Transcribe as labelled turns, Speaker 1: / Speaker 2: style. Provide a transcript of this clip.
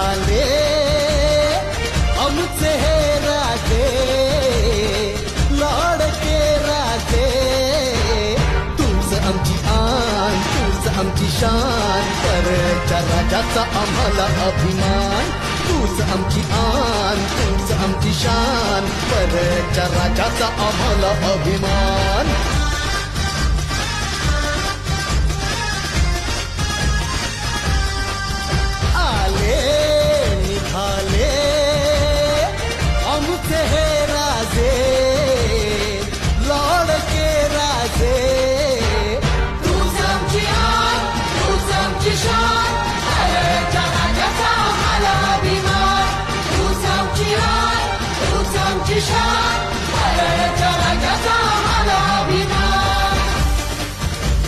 Speaker 1: आले आमचे हे राजे लाडके राजे तूच आमची आन तूच आमची शान परच्या राजाचा आम्हाला अभिमान तूच आमची आन तूच आमची शान परच्या राजाचा आम्हाला अभिमान